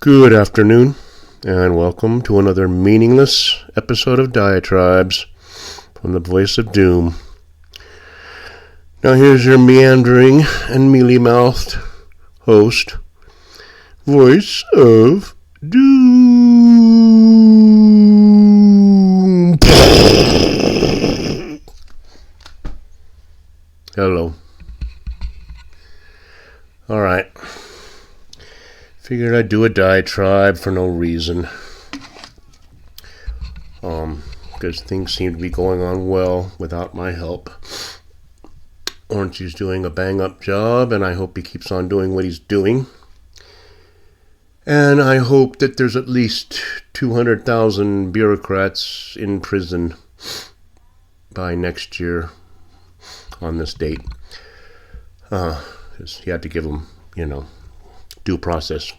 Good afternoon, and welcome to another meaningless episode of Diatribes from the Voice of Doom. Now here's your meandering and mealy-mouthed host, Voice of Doom. Hello. Alright. Figured I'd do a diatribe for no reason. Because things seem to be going on well without my help. Orangey's doing a bang-up job, and I hope he keeps on doing what he's doing. And I hope that there's at least 200,000 bureaucrats in prison by next year on this date. 'Cause you have to give them, due process.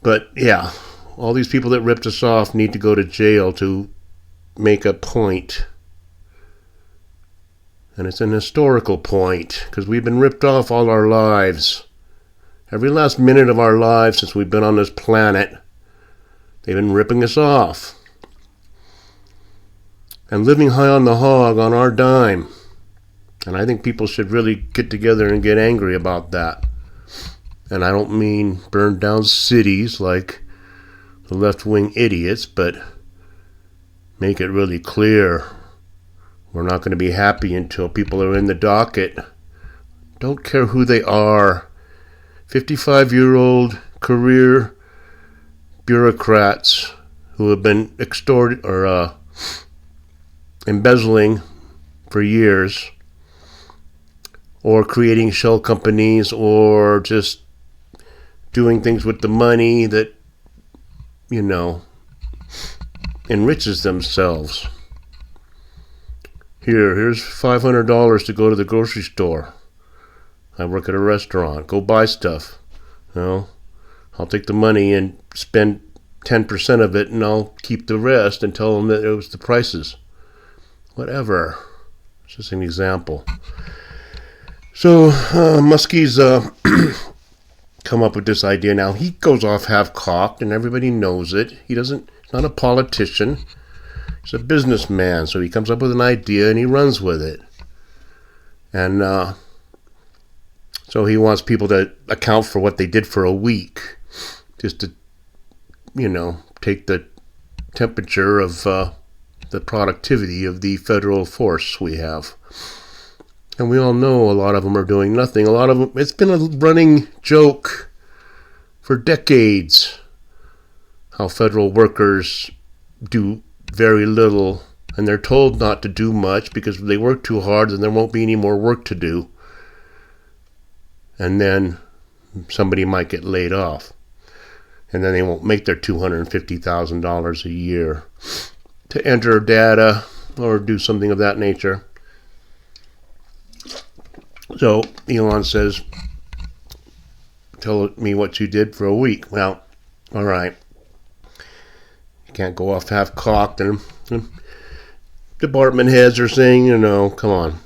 But yeah, all these people that ripped us off need to go to jail to make a point. And it's an historical point, because we've been ripped off all our lives. Every last minute of our lives since we've been on this planet, they've been ripping us off. And living high on the hog on our dime. And I think people should really get together and get angry about that. And I don't mean burn down cities like the left-wing idiots, but make it really clear we're not going to be happy until people are in the docket. Don't care who they are. 55-year-old career bureaucrats who have been embezzling for years, or creating shell companies, or just doing things with the money that, enriches themselves. Here's $500 to go to the grocery store. I work at a restaurant. Go buy stuff. I'll take the money and spend 10% of it, and I'll keep the rest and tell them that it was the prices. Whatever. It's just an example. So, Muskie's come up with this idea now. He goes off half-cocked, and everybody knows it. He's not a politician. He's a businessman, so he comes up with an idea, and he runs with it. And so he wants people to account for what they did for a week, just to, take the temperature of the productivity of the federal force we have. And we all know a lot of them are doing nothing. A lot of them, it's been a running joke for decades how federal workers do very little, and they're told not to do much because if they work too hard, then there won't be any more work to do. And then somebody might get laid off. And then they won't make their $250,000 a year to enter data or do something of that nature. So Elon says, tell me what you did for a week. Well, all right. You can't go off half-cocked. And department heads are saying, come on.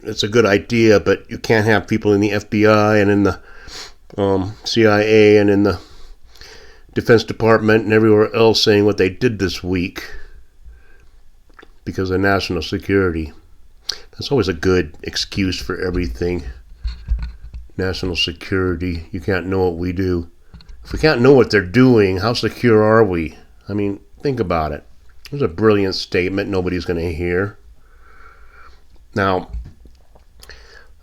It's a good idea, but you can't have people in the FBI and in the CIA and in the Defense Department and everywhere else saying what they did this week because of national security. That's always a good excuse for everything. National security. You can't know what we do. If we can't know what they're doing, how secure are we? I mean, think about it. It was a brilliant statement nobody's going to hear. Now,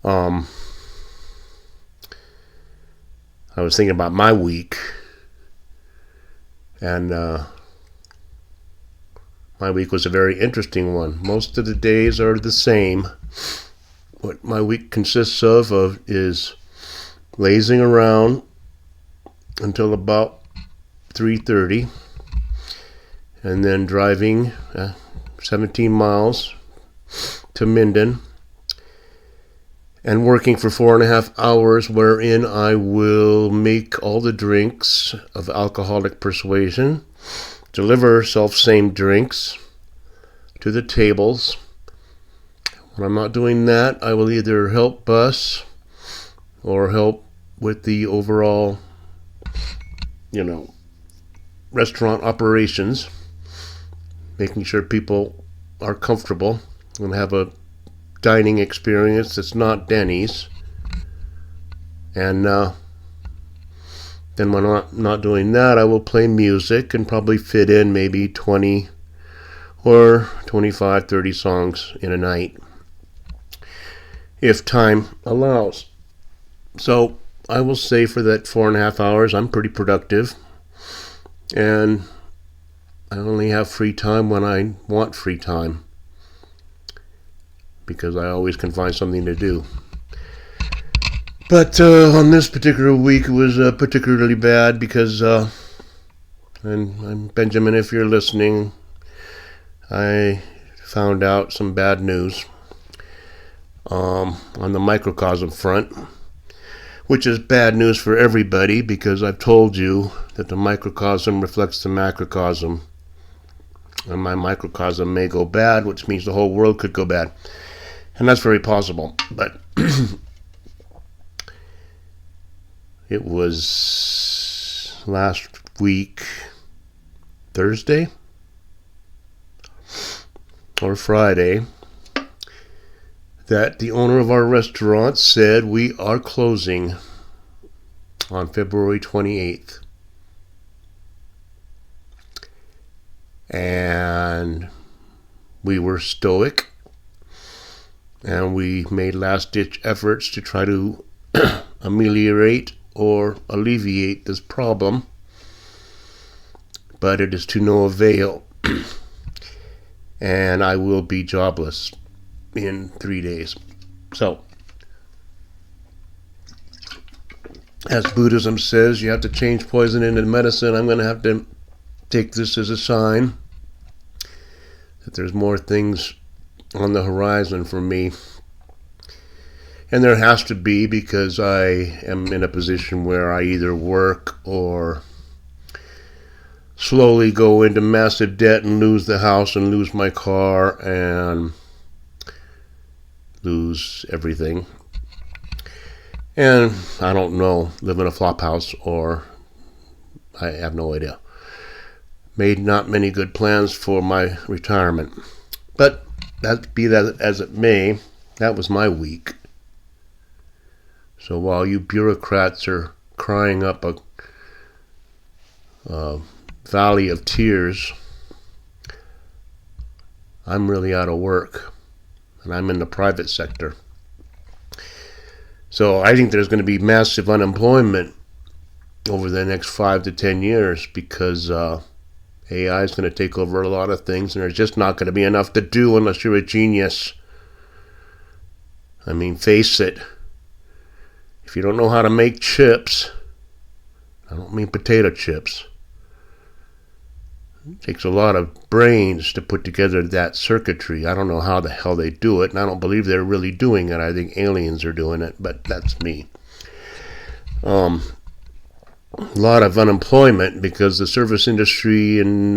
I was thinking about my week, and my week was a very interesting one. Most of the days are the same. What my week consists of is lazing around until about 3:30, and then driving 17 miles to Minden, and working for 4.5 hours, wherein I will make all the drinks of alcoholic persuasion, deliver self-same drinks to the tables. When I'm not doing that, I will either help bus or help with the overall restaurant operations, making sure people are comfortable and have a dining experience that's not Denny's. And then when I'm not doing that, I will play music and probably fit in maybe 20 or 25, 30 songs in a night, if time allows. So I will say for that 4.5 hours, I'm pretty productive. And I only have free time when I want free time, because I always can find something to do. But on this particular week, it was particularly bad because, and Benjamin, if you're listening, I found out some bad news on the microcosm front, which is bad news for everybody, because I've told you that the microcosm reflects the macrocosm. And my microcosm may go bad, which means the whole world could go bad. And that's very possible. But it was last week, Thursday or Friday, that the owner of our restaurant said we are closing on February 28th. And we were stoic, and we made last-ditch efforts to try to ameliorate or alleviate this problem, but it is to no avail. And I will be jobless in 3 days. So, as Buddhism says, you have to change poison into medicine. I'm going to have to take this as a sign that there's more things on the horizon for me. And there has to be, because I am in a position where I either work or slowly go into massive debt and lose the house and lose my car and lose everything. And I don't know, live in a flop house, or I have no idea. Made not many good plans for my retirement. But that be that as it may, that was my week. So while you bureaucrats are crying up a valley of tears, I'm really out of work, and I'm in the private sector. So I think there's going to be massive unemployment over the next 5 to 10 years, because AI is going to take over a lot of things, and there's just not going to be enough to do unless you're a genius. I mean, face it. If you don't know how to make chips, I don't mean potato chips. It takes a lot of brains to put together that circuitry. I don't know how the hell they do it, and I don't believe they're really doing it. I think aliens are doing it, but that's me. A lot of unemployment because the service industry and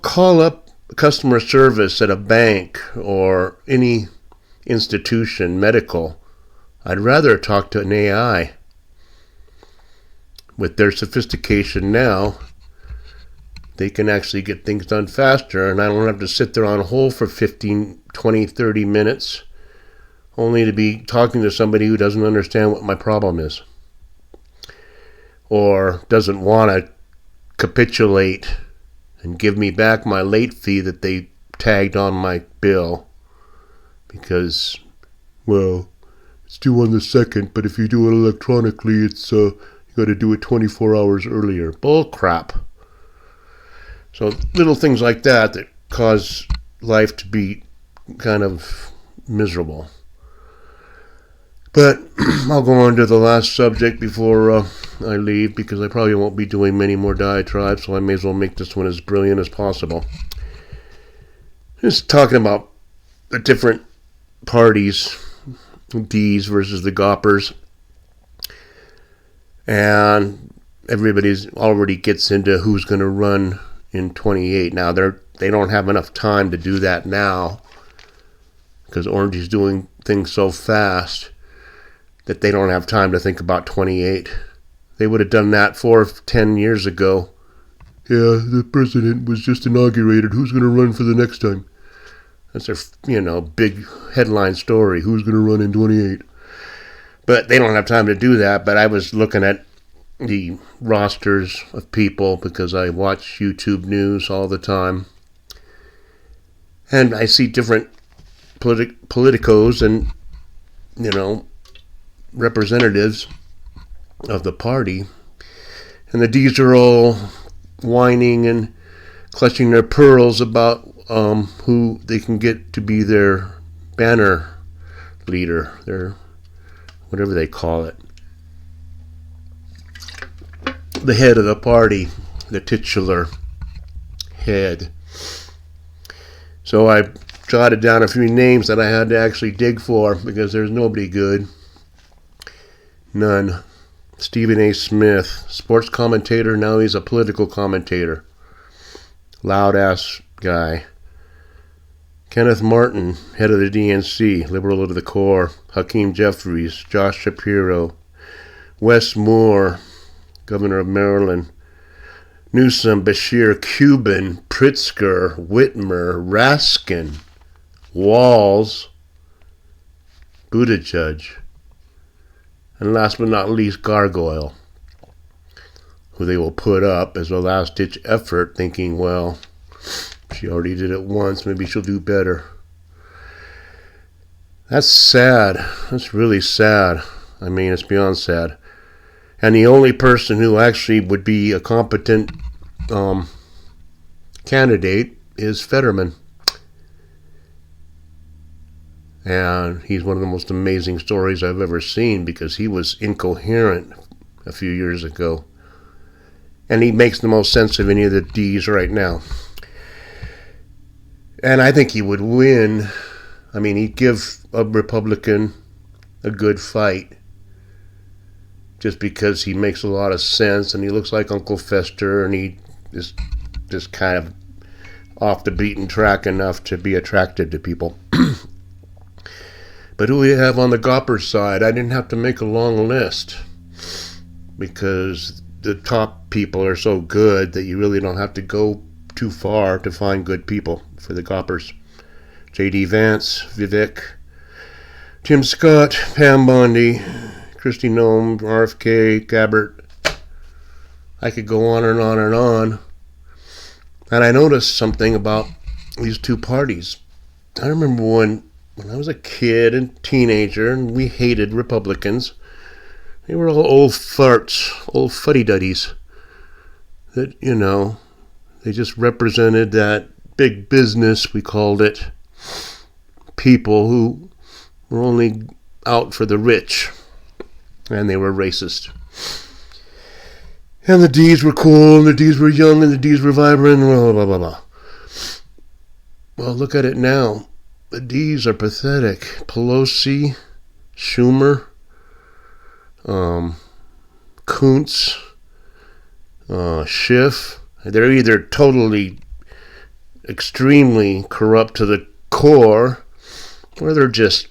call up customer service at a bank or any institution, medical. I'd rather talk to an AI. With their sophistication now, they can actually get things done faster, and I don't have to sit there on hold for 15, 20, 30 minutes only to be talking to somebody who doesn't understand what my problem is, or doesn't want to capitulate and give me back my late fee that they tagged on my bill because, well, it's due on the 2nd, but if you do it electronically, it's you got to do it 24 hours earlier. Bull crap. So little things like that cause life to be kind of miserable. But I'll go on to the last subject before I leave, because I probably won't be doing many more diatribes, so I may as well make this one as brilliant as possible. Just talking about the different parties, D's versus the Goppers, and everybody's already gets into who's going to run in 28. Now they don't have enough time to do that now because Orange is doing things so fast that they don't have time to think about 28. They would have done that 4 or 10 years ago. Yeah, the president was just inaugurated. Who's going to run for the next time? That's their, big headline story. Who's going to run in 28? But they don't have time to do that. But I was looking at the rosters of people because I watch YouTube news all the time. And I see different politicos and, representatives of the party. And the D's are all whining and clutching their pearls about who they can get to be their banner leader, their whatever they call it. The head of the party, the titular head. So I jotted down a few names that I had to actually dig for because there's nobody good. None. Stephen A. Smith, sports commentator, now he's a political commentator. Loud-ass guy. Kenneth Martin, head of the DNC, liberal to the core. Hakeem Jeffries, Josh Shapiro. Wes Moore, governor of Maryland. Newsom, Bashir, Cuban, Pritzker, Whitmer, Raskin, Walls, Buttigieg. And last but not least, Gargoyle, who they will put up as a last-ditch effort, thinking, well, she already did it once, maybe she'll do better. That's sad. That's really sad. I mean, it's beyond sad. And the only person who actually would be a competent candidate is Fetterman. And he's one of the most amazing stories I've ever seen because he was incoherent a few years ago. And he makes the most sense of any of the D's right now. And I think he would win. I mean, he'd give a Republican a good fight. Just because he makes a lot of sense and he looks like Uncle Fester and he is just kind of off the beaten track enough to be attracted to people. But who we have on the Gopper side, I didn't have to make a long list because the top people are so good that you really don't have to go too far to find good people for the Goppers. J.D. Vance, Vivek, Tim Scott, Pam Bondi, Kristi Noem, RFK, Gabbard. I could go on and on and on. And I noticed something about these two parties. I remember when I was a kid and teenager and we hated Republicans. They were all old farts, old fuddy-duddies. That, they just represented that big business, we called it. People who were only out for the rich. And they were racist. And the D's were cool, and the D's were young, and the D's were vibrant, and blah, blah, blah, blah. Well, look at it now. The D's are pathetic. Pelosi, Schumer, Kuntz, Schiff. They're either totally, extremely corrupt to the core, or they're just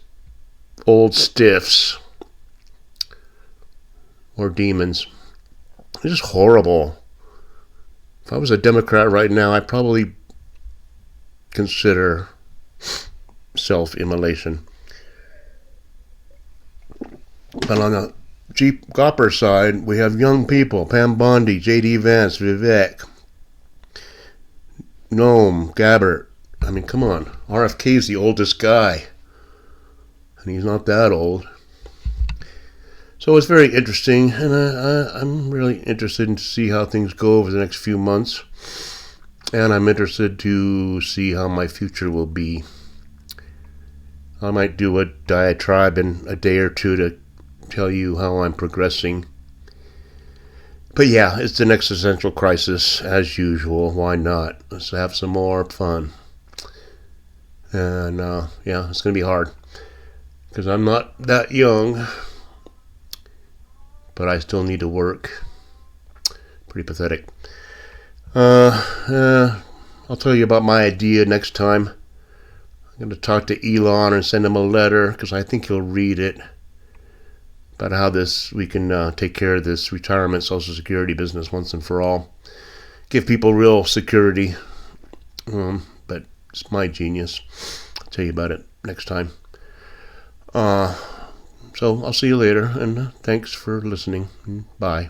old stiffs. Or demons. It's just horrible. If I was a Democrat right now, I'd probably consider self-immolation. But on the Gopper side, we have young people. Pam Bondi, J.D. Vance, Vivek, Noem, Gabbard. I mean, come on. RFK's the oldest guy. And he's not that old. So it's very interesting, and I'm really interested to see how things go over the next few months. And I'm interested to see how my future will be. I might do a diatribe in a day or two to tell you how I'm progressing. But yeah, it's an existential crisis, as usual. Why not? Let's have some more fun. And yeah, it's going to be hard. Because I'm not that young. But I still need to work. Pretty pathetic. I'll tell you about my idea next time. I'm going to talk to Elon and send him a letter because I think he'll read it. about how we can take care of this retirement Social Security business once and for all. Give people real security. But it's my genius. I'll tell you about it next time. So I'll see you later, and thanks for listening. Bye.